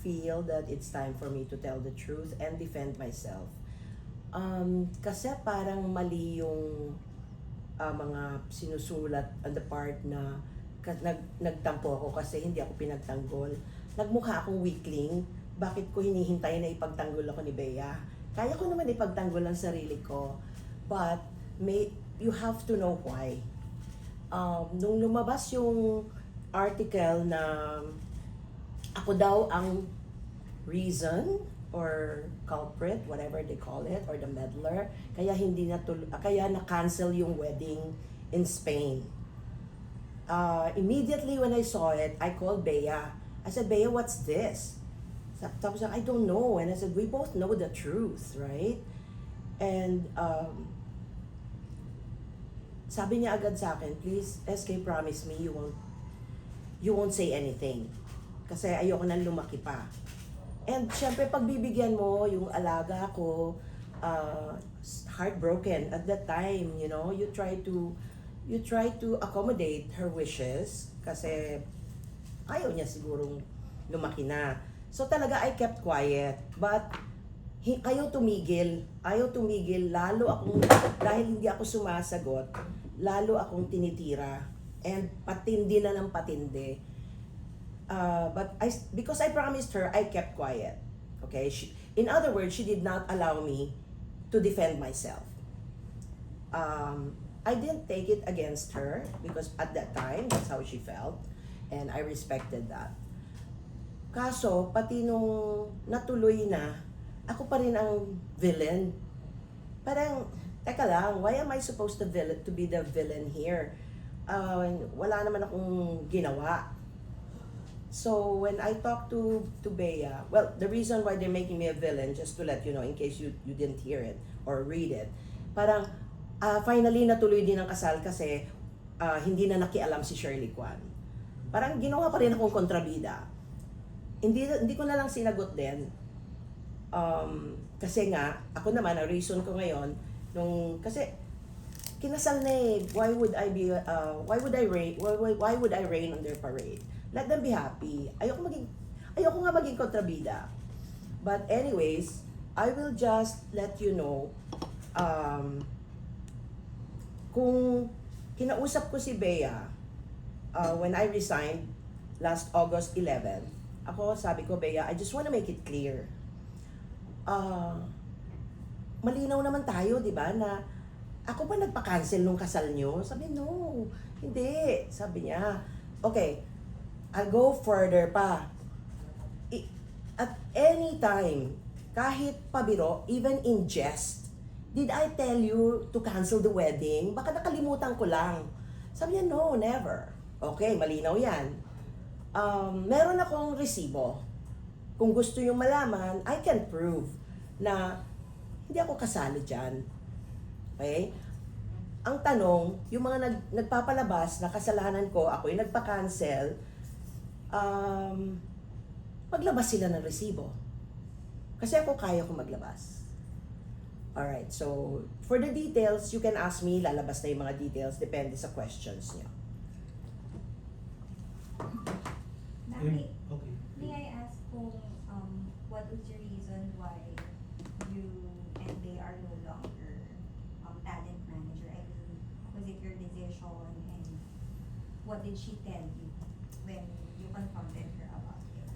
feel that it's time for me to tell the truth and defend myself. Kasi parang mali yung mga sinusulat on the part na nagtampo ako kasi hindi ako pinagtanggol. Nagmukha akong weakling. Bakit ko hinihintay na ipagtanggol ako ni Bea? Kaya ko naman ipagtanggol ang sarili ko. But you have to know why. Nung lumabas yung article na ako daw ang reason or culprit, whatever they call it, or the meddler, kaya kaya na-cancel yung wedding in Spain. Immediately when I saw it, I called Bea. I said, Bea, what's this? Tapos I don't know. And I said, we both know the truth, right? And sabi niya agad sa akin, please, SK, promise me you won't say anything. Kasi ayoko nang lumaki pa. And syempre, pagbibigyan mo yung alaga ko, heartbroken at that time, you know, you try to accommodate her wishes kasi ayaw niya sigurong lumaki na. So talaga I kept quiet, but ayaw tumigil, lalo akong, dahil hindi ako sumasagot, lalo akong tinitira, and patindi na ng patindi. But because I promised her, I kept quiet. Okay? In other words, she did not allow me to defend myself. I didn't take it against her because at that time, that's how she felt. And I respected that. Kaso, pati nung natuloy na, ako pa rin ang villain. Parang, teka lang, why am I supposed to be the villain here? Wala naman akong ginawa. So when I talked to Bea, well, the reason why they're making me a villain, just to let you know, in case you didn't hear it or read it, parang finally natuloy din ang kasal kasi hindi na nakialam si Shirley Kwan. Parang ginawa pa rin akong kontrabida. Hindi ko na lang sinagot din. Kasi nga, ako naman, ang reason ko ngayon, kasi kinasal na eh, why would I rain on their parade? Let them be happy. Ayoko nga maging kontrabida. But anyways, I will just let you know, kung kinausap ko si Bea, when I resigned last August 11, sabi ko, Bea, I just want to make it clear. Malinaw naman tayo, di ba, na ako ba nagpa-cancel nung kasal nyo? Sabi, no, hindi. Sabi niya, okay, I'll go further pa. At any time, kahit pabiro, even in jest, did I tell you to cancel the wedding? Baka nakalimutan ko lang. Sabi niya, no, never. Okay, malinaw yan. Meron akong resibo. Kung gusto yung malaman, I can prove na hindi ako kasali dyan. Okay? Ang tanong, yung mga nagpapalabas na kasalanan ko, ako'y nagpa-cancel, maglabas sila ng resibo. Kasi ako kaya ko maglabas. Alright, so for the details, you can ask me, lalabas na yung mga details, depende sa questions niyo. Okay. May I ask kung what was your reason why you and they are no longer talent manager? I mean, was it your decision, and what did she tell you when you confronted her about it?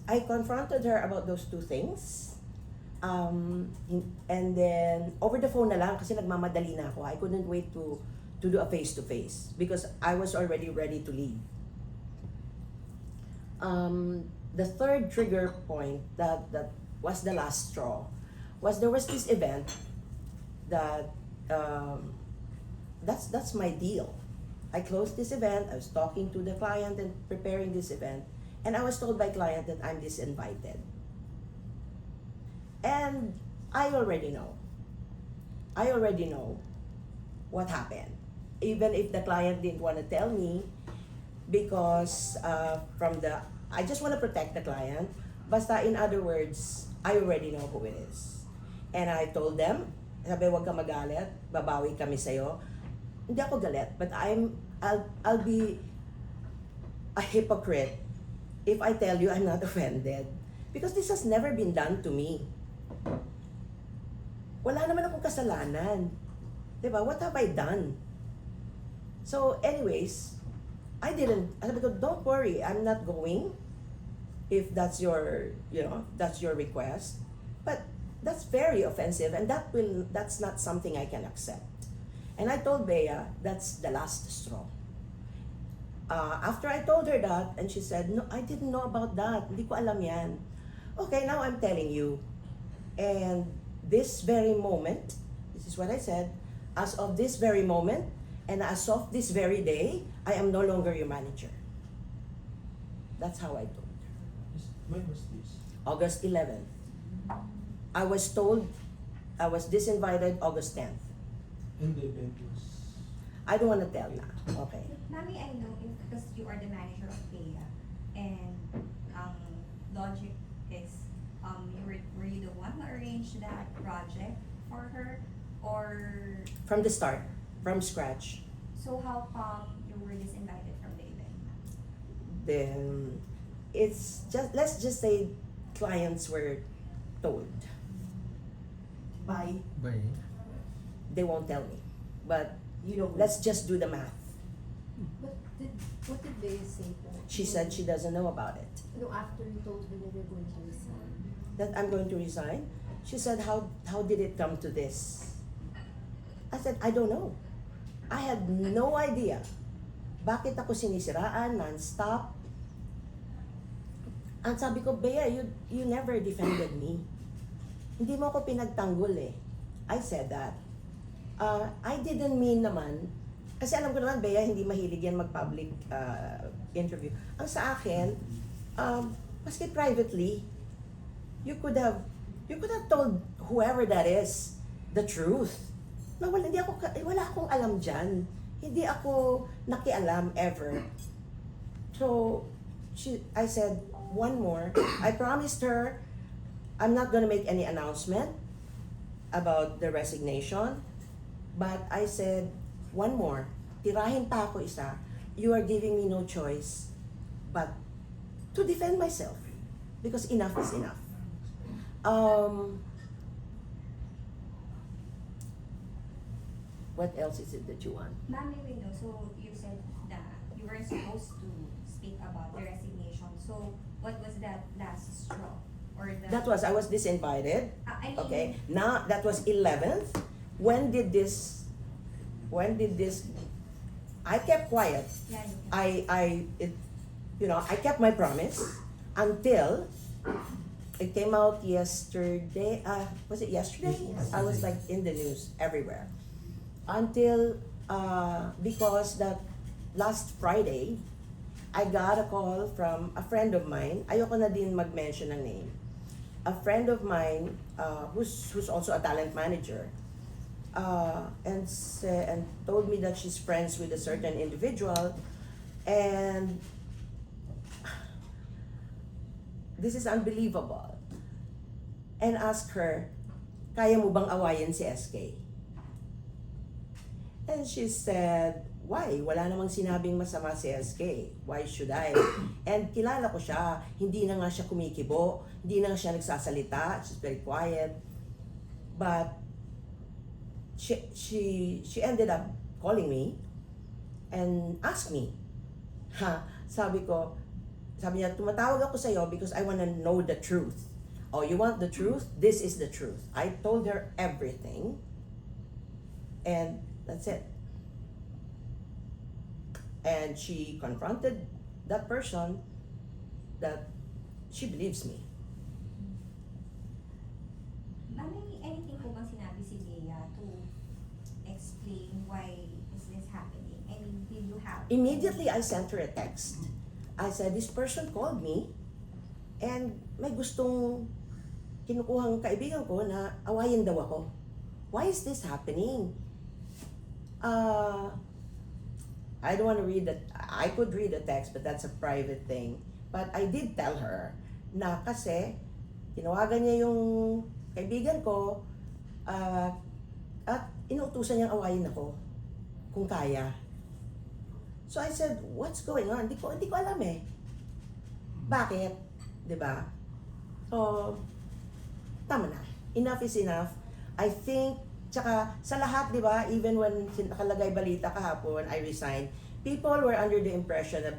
I confronted her about those two things. And then, over the phone na lang, kasi nagmamadali na ako. I couldn't wait to do a face-to-face because I was already ready to leave. The third trigger point that was the last straw was there was this event that that's my deal. I closed this event, I was talking to the client and preparing this event, and I was told by client that I'm disinvited. And I already know what happened. Even if the client didn't want to tell me, because I just want to protect the client. Basta in other words, I already know who it is. And I told them, sabi, huwag ka magalit, babawi kami sa'yo. Hindi ako galit, but I'll be a hypocrite if I tell you I'm not offended. Because this has never been done to me. Wala naman akong kasalanan. Diba? What have I done? So anyways, I sabi ko, don't worry, I'm not going. If that's your, that's your request. But that's very offensive and that's not something I can accept. And I told Bea, that's the last straw. After I told her that, and she said, no, I didn't know about that. Hindi ko alam yan. Okay, now I'm telling you. And this very moment, this is what I said, as of this very moment, and as of this very day, I am no longer your manager. That's how I told her. When was this? August 11th. I was told I was disinvited August 10th. And the event was... I don't want to tell na. Okay. Mami, I know if because you are the manager of Bea, and logic is were you the one who arranged that project for her, or From the start, from scratch. so how come you were disinvited from the event? Then it's just, let's just say clients were told. By, They won't tell me. But you don't. let's just do the math. What did they say to her? She said she doesn't know about it. No, after you told her that you're going to resign. That I'm going to resign. She said, how did it come to this? I said, I don't know. I had no idea. Bakit ako sinisiraan, non-stop? Ang sabi ko, Bea, you never defended me. Hindi mo ako pinagtanggol eh. I said that. I didn't mean naman, kasi alam ko naman, Bea, hindi mahilig yan mag-public interview. Ang sa akin, maski privately, you could have told whoever that is the truth. Na wala akong alam dyan. Hindi ako nakialam ever. So, I said, one more. I promised her, I'm not gonna make any announcement about the resignation. But I said, one more. Tirahin pa ako isa. You are giving me no choice but to defend myself. Because enough is enough. What else is it that you want? Mami, we know. So you said that you weren't supposed to speak about the resignation. So what was that last straw? Or the I was disinvited. I mean, Okay. Now, that was 11th. When did this, I kept quiet. Yeah, you can. I kept my promise until it came out yesterday. Was it yesterday? I was like in the news everywhere. Until, because that last Friday, I got a call from a friend of mine. Ayoko na din mag-mention ng name. A friend of mine, who's also a talent manager, and told me that she's friends with a certain individual, and this is unbelievable. And asked her, kaya mo bang awayin si SK? And she said, why? Wala namang sinabing masama si SK. Why should I? And kilala ko siya. Hindi na nga siya kumikibo. Hindi na nga siya nagsasalita. She's very quiet. But she ended up calling me and asked me. Sabi niya, tumatawag ako sa'yo because I want to know the truth. Oh, you want the truth? This is the truth. I told her everything. And that's it. And she confronted that person that she believes me. Mami, anything po bang sinabi si Bea to explain why is this happening? I mean, did you have... Immediately, I sent her a text. I said, this person called me and may gustong kinukuhang kaibigan ko na awayin daw ako. Why is this happening? I don't want to read that. I could read the text, but that's a private thing. But I did tell her na kasi tinawagan niya yung kaibigan ko at inuutusan niyang awayin ako kung kaya. So I said, what's going on? Hindi ko alam eh. Bakit? 'Di ba? So, tama na. Enough is enough. I think, tsaka sa lahat, 'di ba, even when nakalagay balita kahapon, I resigned, people were under the impression that,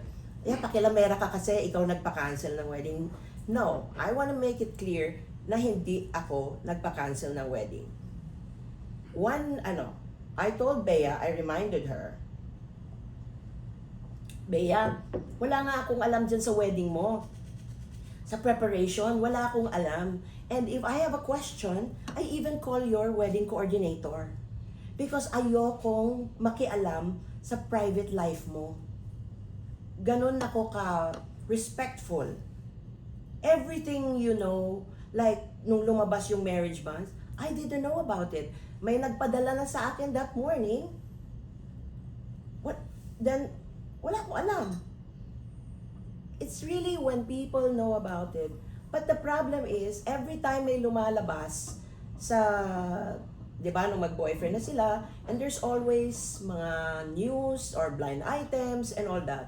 pakilamera ka kasi ikaw nagpa-cancel ng wedding. No, I want to make it clear na hindi ako nagpa-cancel ng wedding. I told Bea, I reminded her, Bea, wala nga akong alam dyan sa wedding mo. Sa preparation, wala akong alam. And if I have a question, I even call your wedding coordinator. Because ayokong makialam sa private life mo. Ganon ako ka respectful. Everything you know, like nung lumabas yung marriage bonds, I didn't know about it. May nagpadala na sa akin that morning. Then, wala akong alam. It's really when people know about it. But the problem is, every time may lumalabas sa, di ba, nung mag-boyfriend na sila, and there's always mga news or blind items and all that.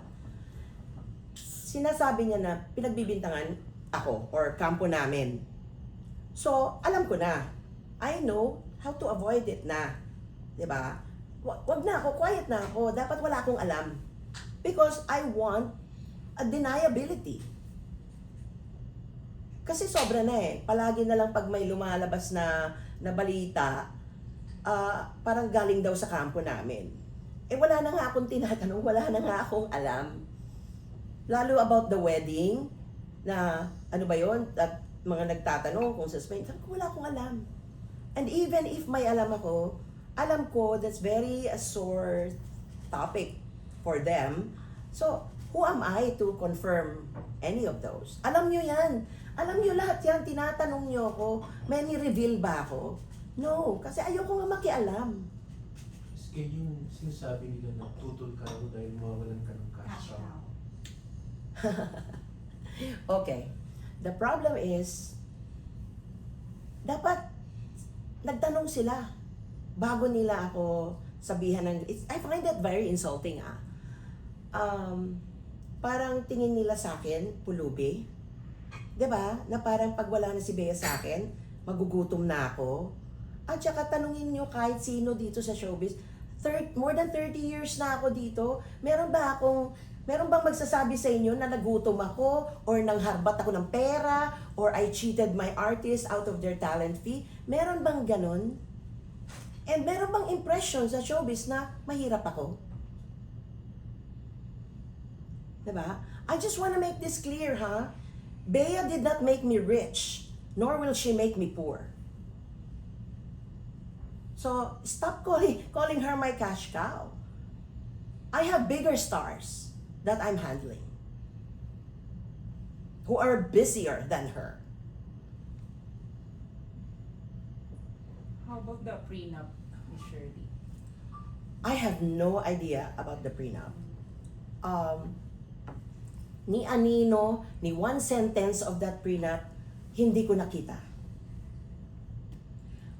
Sinasabi niya na pinagbibintangan ako or kampo namin. So, alam ko na. I know how to avoid it na. Di ba? Wag na ako, quiet na ako. Dapat wala akong alam. Because I want a deniability. Kasi sobra na eh. Palagi na lang pag may lumalabas na balita, parang galing daw sa kampo namin. Eh wala na nga akong tinatanong, wala na nga akong alam. Lalo about the wedding, na ano ba yun, at mga nagtatanong kung suspend, sabi ko wala akong alam. And even if may alam ako, alam ko that's very a sore topic for them. So, who am I to confirm any of those? Alam nyo yan. Alam nyo lahat yan. Tinatanong nyo ako, may ni-reveal ba ako? No, kasi ayoko nga makialam. Kaya yung sinasabi nila na tutol ka raw dahil mawawalan ka ng cash Cash out. out. Okay. The problem is, dapat nagtanong sila bago nila ako sabihan ng... I find that very insulting, parang tingin nila sa akin, pulubi. 'Di ba? Na parang pag wala na si Bea sa akin, magugutom na ako. At saka tanungin nyo kahit sino dito sa showbiz, more than 30 years na ako dito, meron bang magsasabi sa inyo na nagutom ako or nangharbat ako ng pera or I cheated my artist out of their talent fee? Meron bang ganon? And meron bang impression sa showbiz na mahirap ako? Diba? I just want to make this clear, Bea did not make me rich, nor will she make me poor. So, stop calling her my cash cow. I have bigger stars that I'm handling, who are busier than her. How about the prenup, Miss Shirley? I have no idea about the prenup. Ni anino, ni one sentence of that prenup, hindi ko nakita.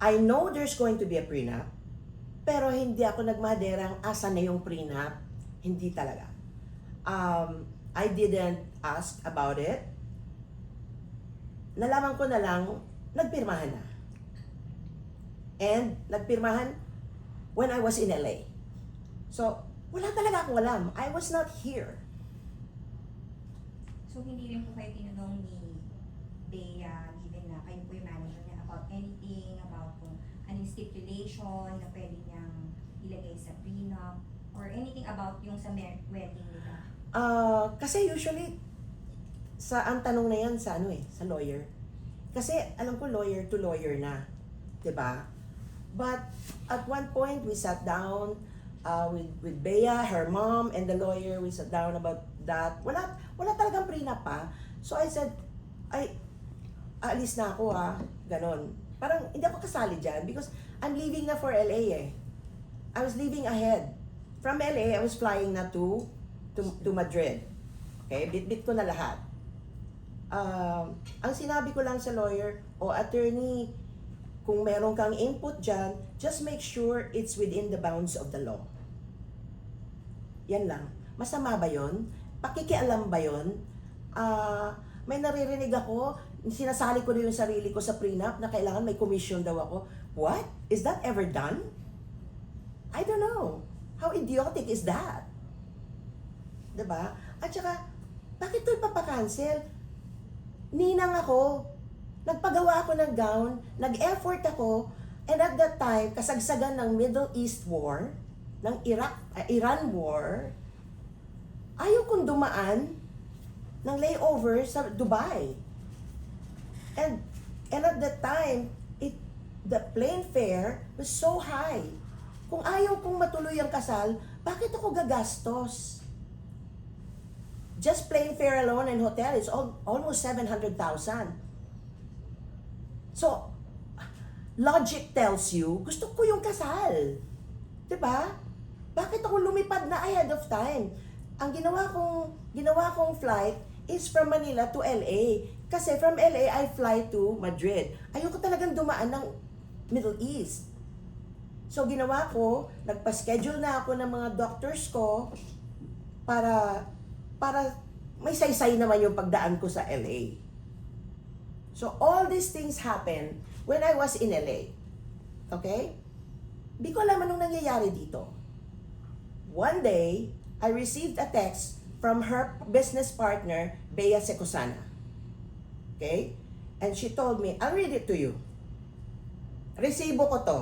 I know there's going to be a prenup, pero hindi ako nagmaderang asa na yung prenup. Hindi talaga. I didn't ask about it. Nalaman ko na lang, nagpirmahan na. And nagpirmahan when I was in LA. So, wala talaga akong alam. I was not here. So, hindi rin po kayo tinanong ni Bea, given na kayo po yung manager niya, about anything, about kung anong stipulation na pwede niyang ilagay sa prenup, or anything about yung sa wedding nila? Kasi usually, ang tanong na yan sa sa lawyer. Kasi alam ko lawyer to lawyer na. 'Di ba? But at one point, we sat down with Bea, her mom, and the lawyer. We sat down about that. Wala talagang prenup pa. So I said, aalis na ako ganon. Parang hindi ako kasali dyan because I'm leaving na for LA eh. I was leaving ahead. From LA, I was flying na to Madrid. Okay, bit-bit ko na lahat. Ang sinabi ko lang sa lawyer, attorney, kung meron kang input dyan, just make sure it's within the bounds of the law. Yan lang. Masama ba yun? Pakikialam ba yun? may naririnig ako, sinasali ko na yung sarili ko sa prenup na kailangan may commission daw ako. What? Is that ever done? I don't know. How idiotic is that? Diba? At saka, bakit ito ipapakancel? Ninang ako, nagpagawa ako ng gown, nag-effort ako, and at that time, kasagsagan ng Middle East War, ng Iran War, ayaw kong dumaan ng layover sa Dubai. And at that time, the plane fare was so high. Kung ayaw kong matuloy ang kasal, bakit ako gagastos? Just plane fare alone and hotel is almost 700,000. So, logic tells you, gusto ko yung kasal. 'Di ba? Bakit ako lumipad na ahead of time? Ang ginawa kong flight is from Manila to LA. Kasi from LA, I fly to Madrid. Ayoko talagang dumaan ng Middle East. So, ginawa ko, nagpa-schedule na ako ng mga doctors ko para may saysay naman yung pagdaan ko sa LA. So, all these things happened when I was in LA. Okay? Di ko alam anong nangyayari dito. One day, I received a text from her business partner, Bea Secosana. Okay? And she told me, I'll read it to you. Resibo ko to.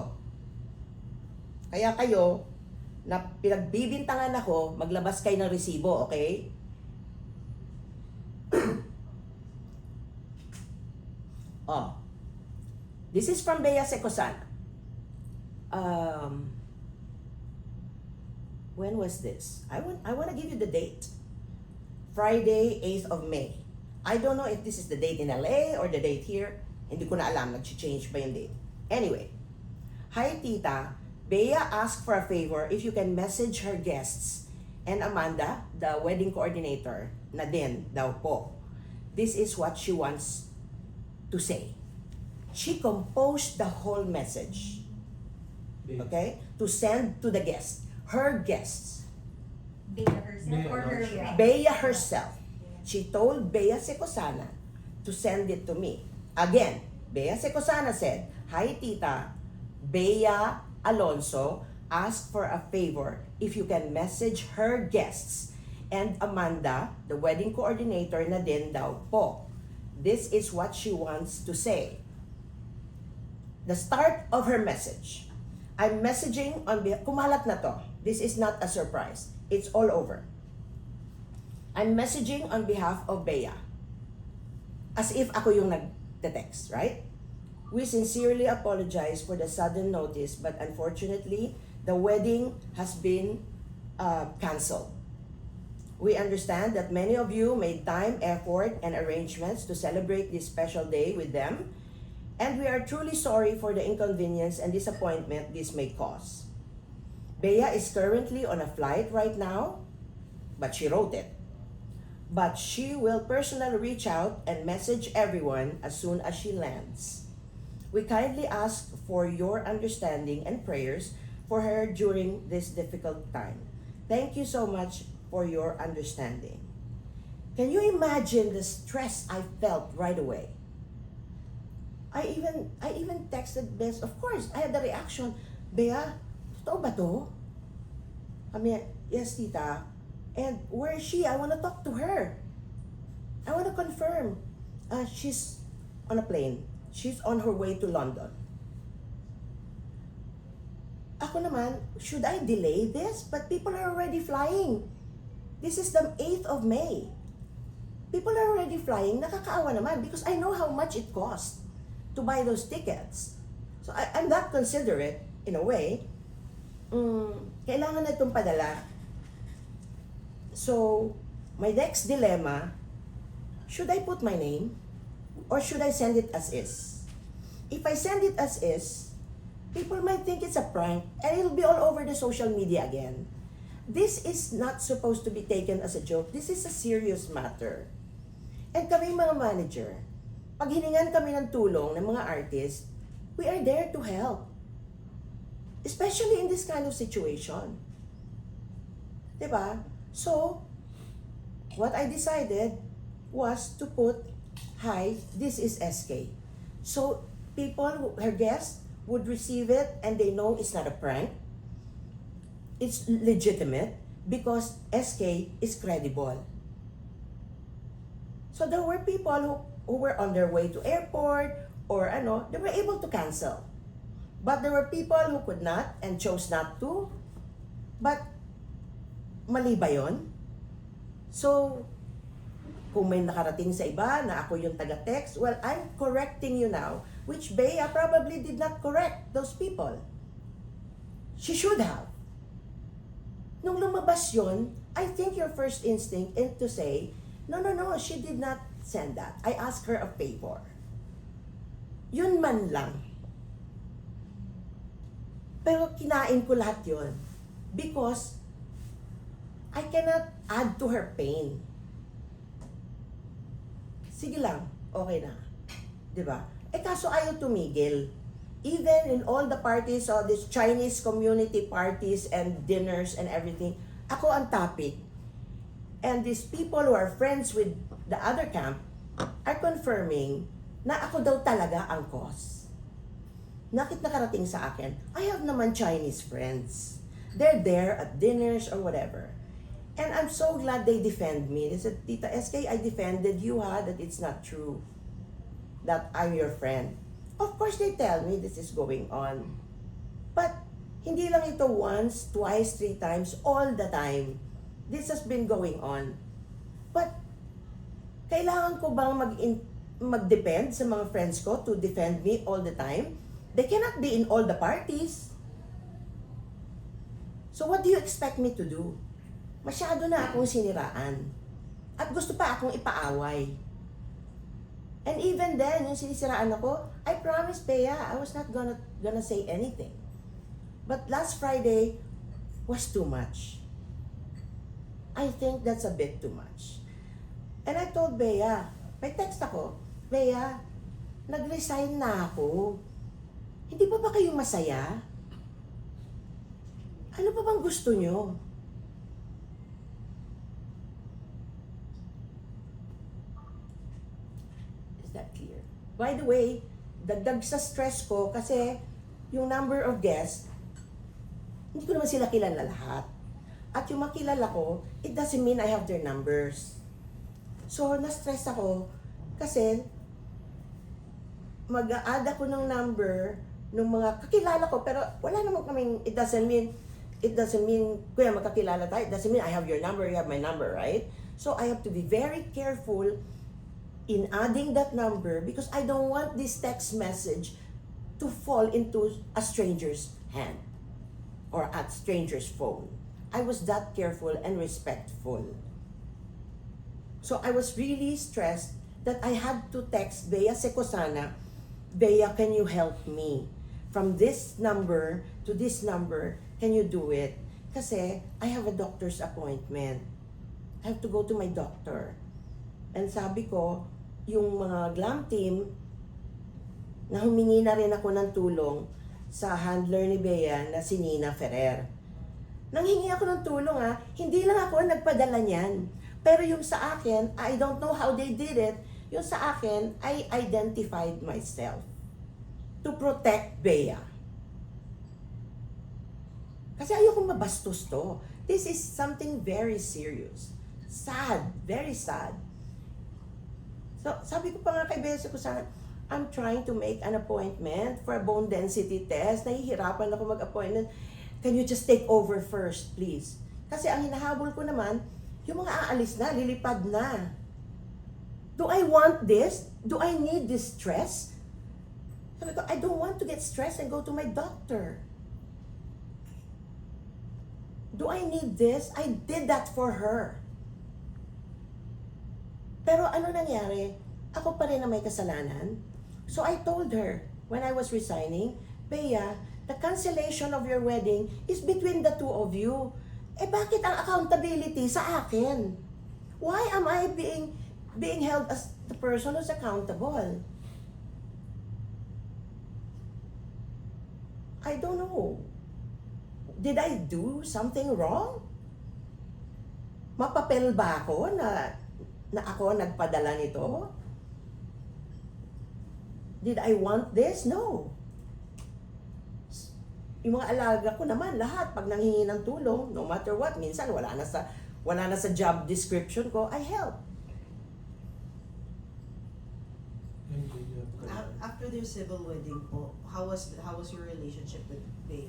Kaya kayo, na pinagbibintangan ako, maglabas kayo ng resibo, okay? Oh. This is from Bea Secosana. When was this? I want to give you the date. Friday, 8th of May. I don't know if this is the date in LA or the date here. Hindi ko na alam, nag-change ba yung date. Anyway. Hi, Tita. Bea asked for a favor if you can message her guests and Amanda, the wedding coordinator, na din daw po. This is what she wants to say. She composed the whole message. Okay? To send to the guests. Her guests. Bea herself Bea or her herself. friend? Bea herself. She told Bea Secosana to send it to me. Again, Bea Secosana said, Hi, Tita. Bea Alonso asked for a favor if you can message her guests and Amanda, the wedding coordinator na din daw po. This is what she wants to say. The start of her message. I'm messaging on behalf, kumalat na to. This is not a surprise. It's all over. I'm messaging on behalf of Bea. As if ako yung nag-text, right? We sincerely apologize for the sudden notice, but unfortunately, the wedding has been canceled. We understand that many of you made time, effort, and arrangements to celebrate this special day with them, and we are truly sorry for the inconvenience and disappointment this may cause. Bea is currently on a flight right now, but she wrote it. But she will personally reach out and message everyone as soon as she lands. We kindly ask for your understanding and prayers for her during this difficult time. Thank you so much for your understanding. Can you imagine the stress I felt right away? I even texted Bess. Of course, I had the reaction, Bea, totoo ba to? I mean, yes, Tita. And where is she? I want to talk to her. I want to confirm. She's on a plane. She's on her way to London. Ako naman, should I delay this? But people are already flying. This is the 8th of May. People are already flying. Nakakaawa naman because I know how much it costs to buy those tickets. So I'm that considerate in a way. Kailangan na itong padala. So, my next dilemma, should I put my name? Or should I send it as is? If I send it as is, people might think it's a prank and it'll be all over the social media again. This is not supposed to be taken as a joke. This is a serious matter. And kami mga manager, pag hiningan kami ng tulong ng mga artists, we are there to help. Especially in this kind of situation. Diba? So, what I decided, was to put, "Hi, this is SK." So her guests would receive it and they know it's not a prank. It's legitimate because SK is credible. So there were people who were on their way to airport or they were able to cancel. But there were people who could not and chose not to. But mali ba yun? So, kung may nakarating sa iba na ako yung taga-text, well, I'm correcting you now, which Bea probably did not correct those people. She should have. Nung lumabas yun, I think your first instinct is to say, no, she did not send that. I asked her a favor. Yun man lang. Pero kinain ko lahat yun. Because I cannot add to her pain. Sige lang, okay na. 'Di ba? Kaso ayaw tumigil. Even in all the parties, all these Chinese community parties and dinners and everything, ako ang topic. And these people who are friends with the other camp are confirming na ako daw talaga ang cause. Nakarating sa akin, I have naman Chinese friends. They're there at dinners or whatever. And I'm so glad they defend me. They said, "Tita SK, I defended you that it's not true. That I'm your friend." Of course, they tell me this is going on. But, hindi lang ito once, twice, 3 times, all the time. This has been going on. But, kailangan ko bang mag-depend sa mga friends ko to defend me all the time? They cannot be in all the parties. So what do you expect me to do? Masyado na akong siniraan. At gusto pa akong ipaaway. And even then, yung sinisiraan ako, I promised Bea, I was not gonna say anything. But last Friday was too much. I think that's a bit too much. And I told Bea, may text ako, "Bea, nag-resign na ako. Hindi pa ba kayo masaya? Ano pa bang gusto nyo?" Is that clear? By the way, dagdag sa stress ko kasi yung number of guests, hindi ko naman sila kilala lahat. At yung makilala ko, it doesn't mean I have their numbers. So, na-stress ako kasi mag-a-add ako ng number ng mga kakilala ko, pero wala naman kaming, it doesn't mean, kuya magkakilala tayo, it doesn't mean I have your number, you have my number, right? So I have to be very careful in adding that number because I don't want this text message to fall into a stranger's hand or at stranger's phone. I was that careful and respectful. So I was really stressed that I had to text Bea Secosana, "Bea, can you help me? From this number to this number, can you do it? Kasi I have a doctor's appointment. I have to go to my doctor." And sabi ko, yung mga glam team, na humingi na rin ako ng tulong sa handler ni Bea na si Nina Ferrer. Nanghingi ako ng tulong hindi lang ako nagpadala niyan. Pero yung sa akin, I don't know how they did it, yung sa akin, I identified myself to protect Bea. Kasi ayokong mabastos to. This is something very serious. Sad. Very sad. So, sabi ko pa nga kay Bea Secosana, I'm trying to make an appointment for a bone density test. Nahihirapan ako mag-appointment. Can you just take over first, please? Kasi ang hinahabol ko naman, yung mga aalis na, lilipad na. Do I want this? Do I need this stress? Sabi ko, I don't want to get stressed and go to my doctor. Do I need this? I did that for her. Pero ano nangyari? Ako pa rin na may kasalanan. So I told her, when I was resigning, "Bea, the cancellation of your wedding is between the two of you. Bakit ang accountability sa akin? Why am I being held as the person who's accountable?" I don't know. Did I do something wrong? Mapapel ba ako na na ako nagpadala nito? Did I want this? No. Yung mga alaga ko naman, lahat, pag nanghingi ng tulong, no matter what, minsan wala na sa job description ko, I help. After their civil wedding po, how was your relationship with Bea?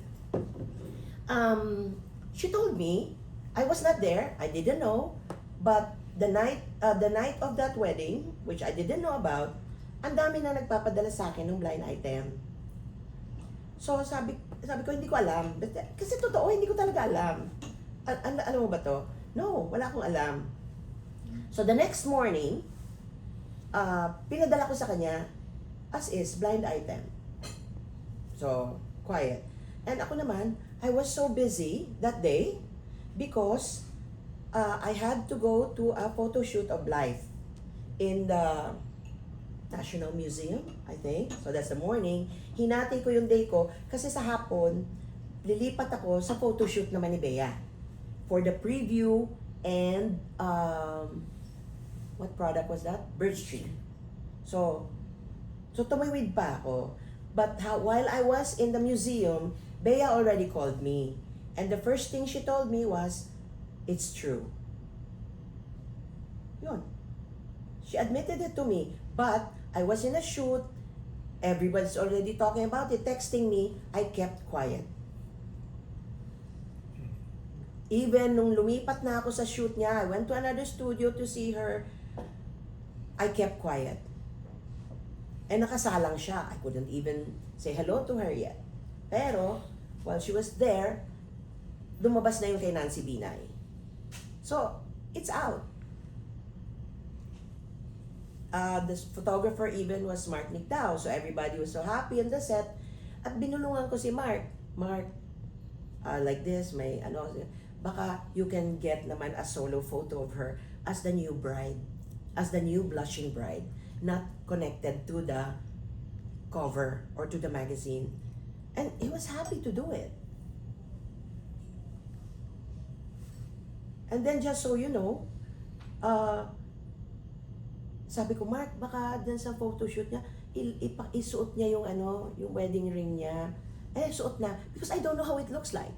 She told me, I was not there, I didn't know, but the night of that wedding, which I didn't know about, ang dami na nagpapadala sa akin ng blind item. So sabi ko, hindi ko alam. Kasi totoo, hindi ko talaga alam. Alam mo ba to? No, wala akong alam. So the next morning, pinadala ko sa kanya, as is, blind item. So, quiet. And ako naman, I was so busy that day because I had to go to a photo shoot of life in the National Museum, I think. So that's the morning. Hinati ko yung day ko kasi sa hapon, lilipat ako sa photo shoot naman ni Bea for the preview and what product was that? Birch Tree. So tumawid pa ako. But while I was in the museum, Bea already called me. And the first thing she told me was, it's true. Yun. She admitted it to me. But I was in a shoot. Everybody's already talking about it, texting me. I kept quiet. Even nung lumipat na ako sa shoot niya, I went to another studio to see her. I kept quiet. And nakasalang siya. I couldn't even say hello to her yet. Pero, while she was there, lumabas na yung kay Nancy Binay. So, it's out. The photographer even was Mark Nictao. So, everybody was so happy on the set. At binulungan ko si Mark. Mark, like this, may ano, baka you can get naman a solo photo of her as the new bride. As the new blushing bride. Not connected to the cover or to the magazine. And he was happy to do it. And then just so you know, sabi ko, Mark, baka dyan sa photoshoot niya, isuot niya yung yung wedding ring niya. Suot na. Because I don't know how it looks like.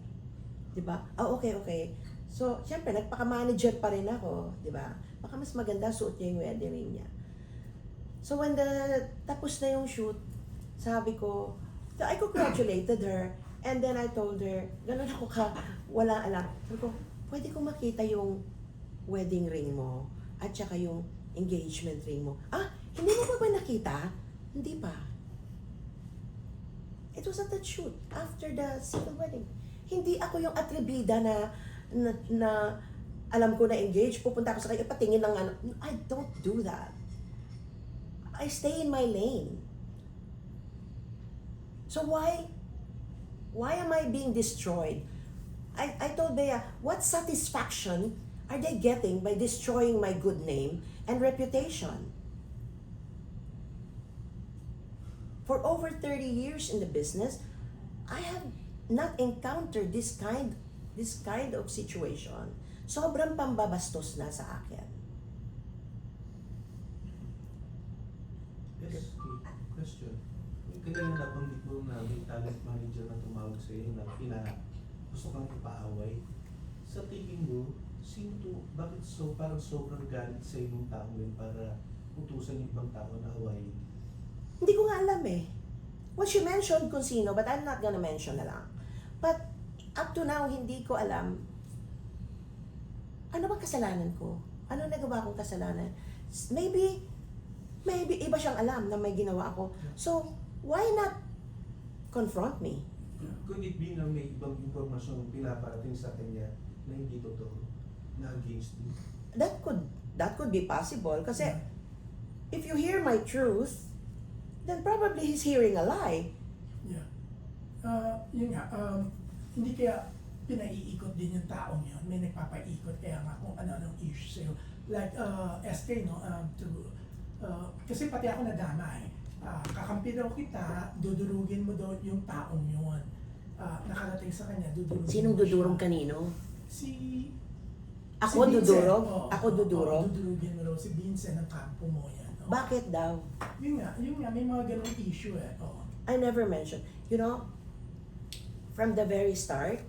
Diba? Okay. So, syempre, nagpaka-manager pa rin ako. Diba? Baka mas maganda suot niya yung wedding ring niya. So when tapos na yung shoot, sabi ko, I congratulated her. And then I told her, ganun ako wala alam. Sabi ko, pwede ko makita yung wedding ring mo at saka yung engagement ring mo. Hindi mo pa ba nakita? Hindi pa. It was at that shoot, after the civil wedding. Hindi ako yung atribida na alam ko na engaged, pupunta ako sa kanya, patingin ng I don't do that. I stay in my lane. So why am I being destroyed? I told Bea, what satisfaction are they getting by destroying my good name and reputation? For over 30 years in the business, I have not encountered this kind of situation. Sobrang pambabastos na sa akin. Yes, question. Kanina nabanggit mo na may talent manager na tumawag sa iyo na gusto kang ipaaway. Sa tingin mo, bakit parang sobrang galit sa ibang tao yun para utusan yung ibang tao na awayin? Hindi ko nga alam eh. Well, she mentioned kung sino, but I'm not gonna mention na lang. But up to now, hindi ko alam ano bang kasalanan ko? Ano nagawa kong kasalanan? Maybe iba siyang alam na may ginawa ako. So, why not confront me? Could it be na may ibang impormasyon pinaparating sa kanya na hindi totoo, na against you? That could be possible. Kasi, if you hear my truth, then probably he's hearing a lie. Yeah. Yun nga, hindi kaya pinaiikot din yung taong yun. May nagpapaikot kaya nga kung ano-anong issue sa'yo. Like, SK, no, kasi pati ako nadama eh. Kakampi daw kita, dudurugin mo daw yung taong yun. Nakarating sa kanya, dudurugin Sinong mo siya. dudurong kanino? Si Ako Vincent, dudurog? oo, Ako oo, dudurog? oo, dudurugin mo raw si Vincent ng kampo mo yan. Oo. Bakit daw? Yun nga, may mga ganong issue eh. Oo. I never mentioned. You know, from the very start,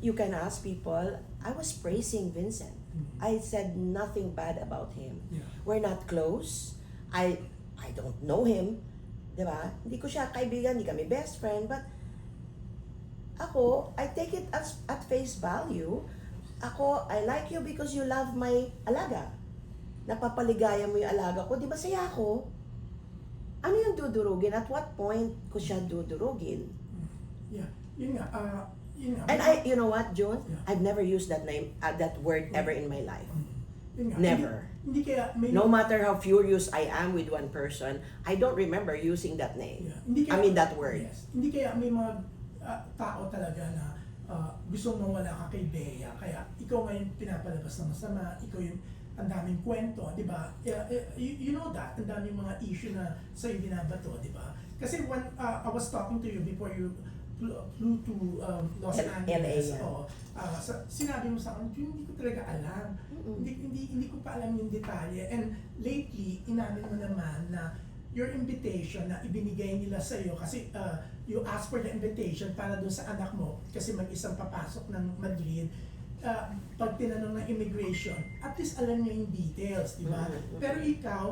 you can ask people, I was praising Vincent. Mhm. I said nothing bad about him. Yeah. We're not close. I don't know him. Diba? Hindi ko siya kaibigan, hindi kami best friend, but ako, I take it as at face value. Ako, I like you because you love my alaga. Napapaligaya mo yung alaga ko, di ba saya ako? Ano yung dudurugin? At what point ko siya dudurugin? Yeah. Yun nga. And you know what, June? Yeah. I've never used that name, that word ever in my life. Yun nga. Never. Hindi kaya may... No matter how furious I am with one person, I don't remember using that name. Yeah. Hindi kaya, I mean that word. Yes. Hindi kaya may mga tao talaga na gusto mong wala ka kay Bea, kaya ikaw ngayon pinapalabas ng masama, ikaw yung ang daming kwento, di ba? You know that, ang daming mga issue na sa'yo binabato, di ba? Kasi when I was talking to you before you flew to Los Angeles, LA, yeah. sinabi mo sa akin, hindi ko talaga alam. Mm-mm. Hindi ko pa alam yung detalye. And lately, inamin mo naman na your invitation na ibinigay nila sa iyo kasi you asked for the invitation para doon sa anak mo kasi mag-isang papasok ng Madrid. Pag tinanong ng immigration, at least alam niyo yung details, di ba? Mhm. Pero ikaw,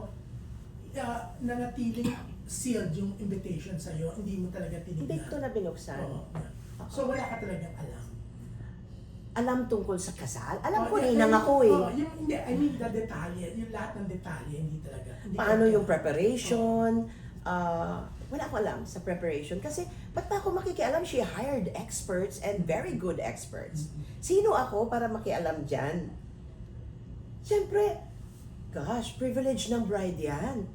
nanatiling sealed yung invitation sa iyo, hindi mo talaga tinignan. Hindi ko na binuksan. Oo. So wala ka talagang alam. Alam tungkol sa kasal? Alam ko, yeah, ninang ako eh. Hindi, I mean the detalye, yung lahat ng detalye, hindi talaga. Hindi Paano ka- yung preparation? Wala ko alam sa preparation. Kasi, ba't pa ako makikialam? She hired experts and very good experts. Sino ako para makialam dyan? Siyempre, gosh, privilege ng bride yan.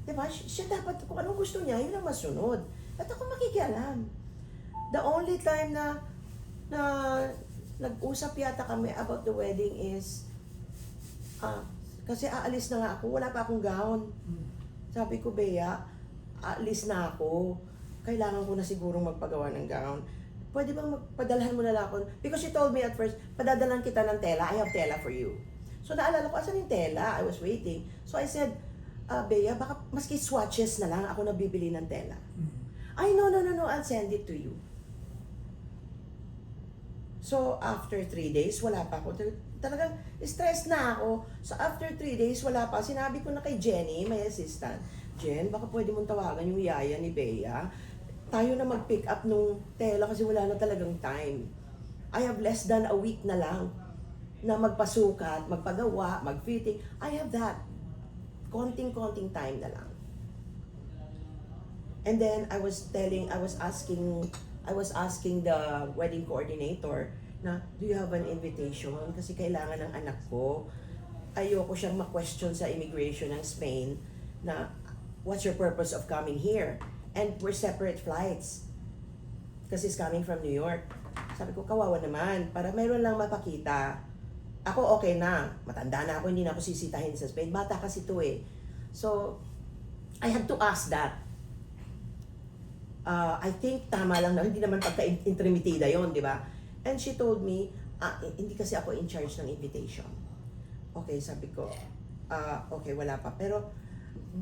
Diba? Siya dapat, kung anong gusto niya, yun ang masunod. Ba't ako makikialam? The only time na nag-usap yata kami about the wedding is kasi aalis na nga ako, wala pa akong gown. Sabi ko, Bea, aalis na ako. Kailangan ko na sigurong magpagawa ng gown. Pwede bang magpadalhan mo na lang ako? Because she told me at first, padadalan kita ng tela, I have tela for you. So naalala ko, asan yung tela? I was waiting. So I said, Bea, baka maski swatches na lang ako nabibili ng tela. Ay, no, I'll send it to you. So, after 3 days, wala pa ako. Talagang stress na ako. So, after 3 days, wala pa. Sinabi ko na kay Jenny, my assistant, Jen, baka pwede mong tawagan yung yaya ni Bea. Tayo na mag-pick up nung tela kasi wala na talagang time. I have less than a week na lang na magpasukat, magpagawa, mag-fitting. I have that. Konting-konting time na lang. And then, I was asking the wedding coordinator na, do you have an invitation? Kasi kailangan ng anak ko. Ayoko siyang ma-question sa immigration ng Spain na, what's your purpose of coming here? And we're separate flights. Kasi he's coming from New York. Sabi ko, kawawa naman. Para mayroon lang mapakita. Ako okay na. Matanda na ako, hindi na ako sisitahin sa Spain. Bata kasi to eh. So, I had to ask that. I think tama lang na, hindi naman pagka-intrimitida yon, di ba? And she told me, hindi kasi ako in charge ng invitation. Okay, sabi ko, okay, wala pa. Pero,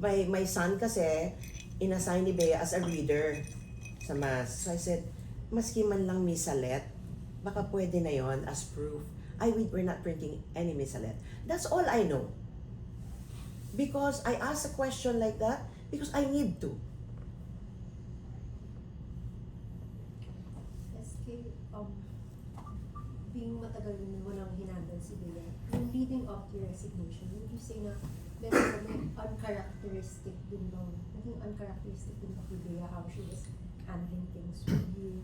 my son kasi, inassign ni Bea as a reader sa Mass. So I said, maski man lang misalet, baka pwede na yon as proof. We're not printing any misalet. That's all I know. Because I asked a question like that, because I need to. Being matagal mo nang hinandle si Bea, yung leading up to your resignation, would you say na meron may uncharacteristic din bang, naging uncharacteristic din ba kay Bea how she was handling things with you?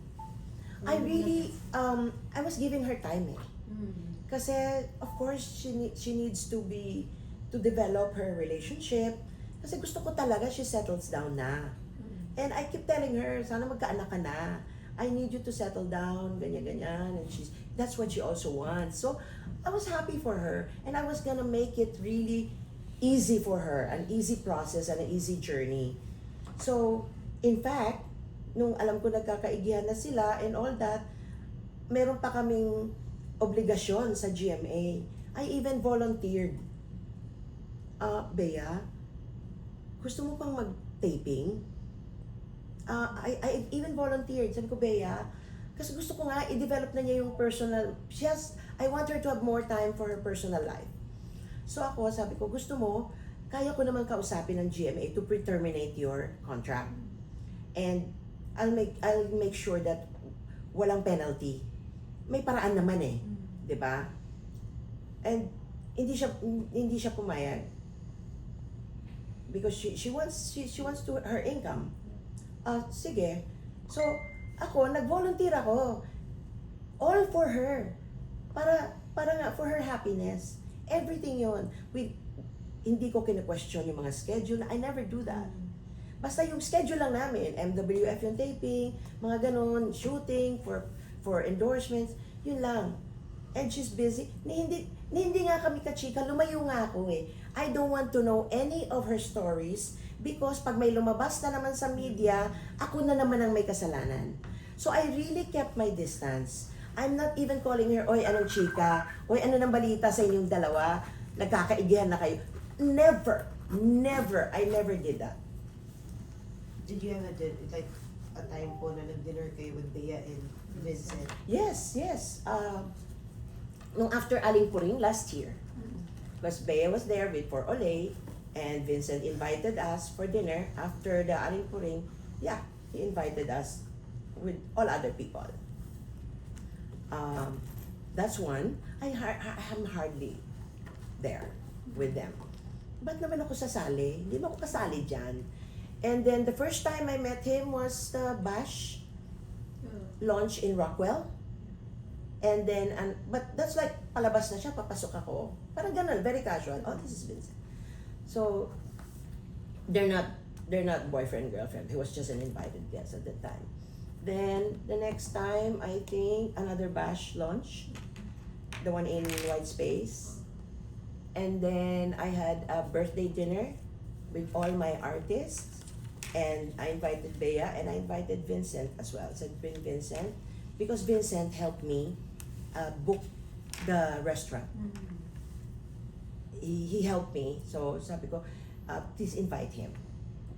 I really, I was giving her time eh. Kasi, of course, she needs to develop her relationship. Kasi gusto ko talaga she settles down na. And I keep telling her, sana magkaanak ka na. I need you to settle down, ganyan-ganyan. And that's what she also wants. So, I was happy for her. And I was gonna make it really easy for her. An easy process and an easy journey. So, in fact, nung alam ko nagkakaigihan na sila and all that, meron pa kaming obligasyon sa GMA. I even volunteered. Bea, gusto mo pang mag-taping? I even volunteered. Sabi ko, Bea, kasi gusto ko nga, i-develop na niya yung personal, I want her to have more time for her personal life. So ako, sabi ko, gusto mo, kaya ko naman kausapin ng GMA to pre-terminate your contract. And I'll make sure that walang penalty. May paraan naman eh, 'di ba? And hindi siya pumayag. Because she wants to her income. Sige. So ako nag-volunteer ako. All for her. Para nga for her happiness. Everything 'yon. Hindi ko kine-question yung mga schedule. I never do that. Basta yung schedule lang namin, MWF yung taping, mga ganon, shooting for endorsements, yun lang. And she's busy. Hindi nga kami kachika, lumayo nga ako eh. I don't want to know any of her stories because pag may lumabas na naman sa media, ako na naman ang may kasalanan. So I really kept my distance. I'm not even calling her, oy, anong chika? Oy, ano nang balita sa inyong dalawa? Nagkakaigihan na kayo. Never. I never did that. Did you have a time po na nag-dinner kayo with Bea and Vincent? Yes. Nung after Aling Puring last year, because Bea was there before Olay, and Vincent invited us for dinner after the Aling Puring. Yeah, he invited us with all other people. That's one. I'm hardly there with them. Ba't naman ako sasali? Hindi mo ako kasali dyan. And then the first time I met him was the Bash launch in Rockwell. And then, but that's like, palabas na siya, papasok ako. Parang ganun, very casual. Oh, this is Vincent. So, they're not boyfriend, girlfriend. He was just an invited guest at the time. Then, the next time, I think, another Bash launch. The one in White Space. And then, I had a birthday dinner with all my artists. And I invited Bea and I invited Vincent as well. So, bring Vincent. Because Vincent helped me book the restaurant. He helped me. So, sabi ko, please invite him.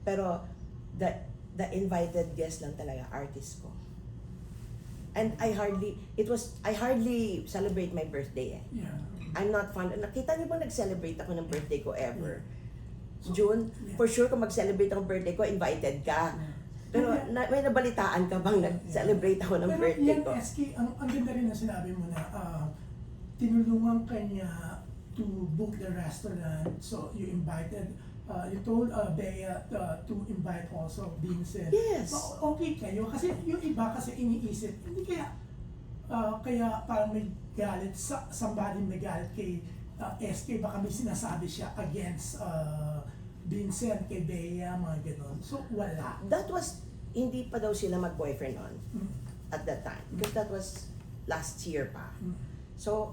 Pero, the invited guest lang talaga, artist ko. And I hardly celebrate my birthday eh. Yeah. I'm not fond. Nakita niyo ba nag-celebrate ako ng birthday ko ever? So, June, yeah. for sure kung mag-celebrate ako ng birthday ko, invited ka. Pero may nabalitaan ka bang nag-celebrate ako ng Pero birthday yan, ko? SK, ang ganda rin na sinabi mo na tinulungan ka niya to book the restaurant. So you invited, you told Bea to invite also Vincent. Yes. Okay kayo. Kasi yung iba kasi iniisip, hindi kaya parang may galit, somebody may galit kay SK, baka may sinasabi siya against Vincent, kay Bea, mga ganon. So, wala. That was, hindi pa daw sila mag-boyfriend on Mm. at that time. Because that was last year pa. Mm. So,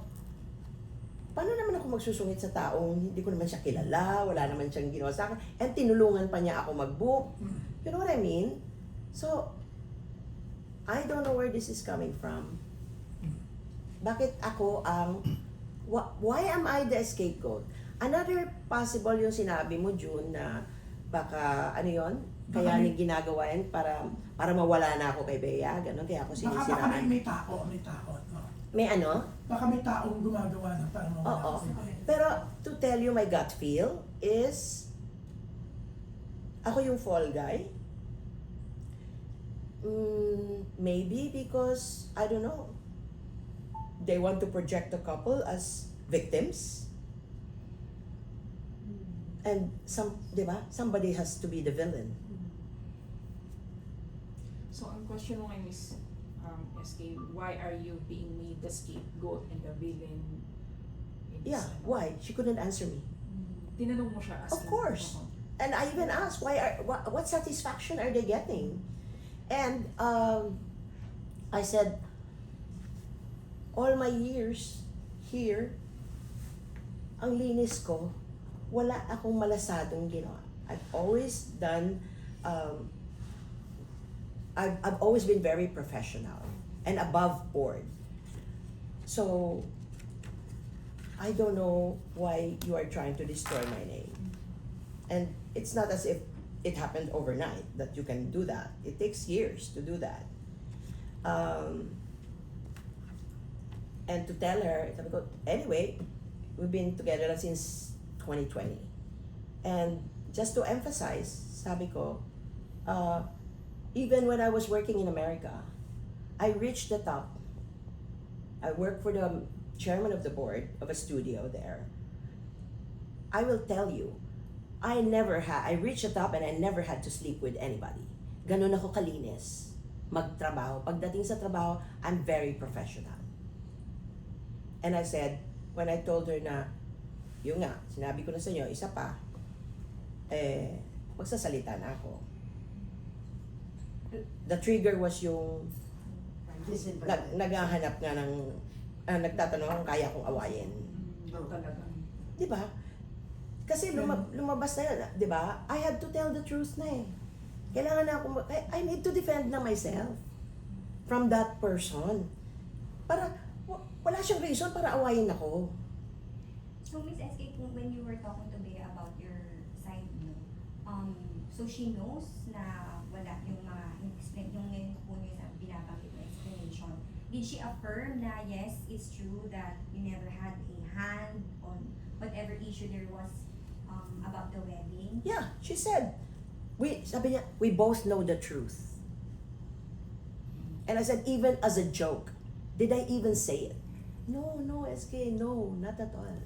paano naman ako magsusungit sa taong hindi ko naman siya kilala, wala naman siyang ginawa sa akin, and tinulungan pa niya ako mag-book. Mm. You know what I mean? So, I don't know where this is coming from. Bakit ako ang, why am I the scapegoat? Another possible yung sinabi mo, June, na baka, ano yon? Kaya ni ginagawa yan para mawala na ako kay Bea, gano'n, kaya ako Baka sinisiraan. may takot. No? May ano? Baka may taong gumagawa na para mawala Oo. si Bea. Pero to tell you my gut feel is, ako yung fall guy. Maybe because, I don't know, they want to project the couple as victims. And di ba? Somebody has to be the villain. So, ang question mo ngayon is, SK, why are you being made the scapegoat and the villain? In this, Yeah, why? She couldn't answer me. Tinanong mo siya as Of course. And I even asked, what satisfaction are they getting? And I said, all my years here, ang linis ko, wala akong malasadong ginawa. I've always done, I've always been very professional and above board. So, I don't know why you are trying to destroy my name. And it's not as if it happened overnight that you can do that. It takes years to do that. And to tell her, sabi ko, anyway, we've been together na since 2020. And just to emphasize, sabi ko, even when I was working in America, I reached the top. I worked for the chairman of the board of a studio there. I will tell you, I reached the top and I never had to sleep with anybody. Ganun ako kalinis. Magtrabaho. Pagdating sa trabaho, I'm very professional. And I said, when I told her na, yun nga, sinabi ko na sa inyo, isa pa, magsasalita na ako. The trigger was yung naghahanap nga ng, nagtatanong kung kaya kong awayin. Talaga. Di ba? Kasi lumabas na yun, di ba? I had to tell the truth na eh. Kailangan na ako, I need to defend na myself from that person. Para, wala siyang reason para awayin ako. So, Miss SK, when you were talking to Bea about your side mo, so she knows na wala yung mga yung ngayon po niyo na binabanggit na explanation. Did she affirm na yes, it's true that you never had a hand on whatever issue there was about the wedding? Yeah, she said, sabi niya, we both know the truth. And I said, even as a joke, did I even say it? No, SK, no, not at all.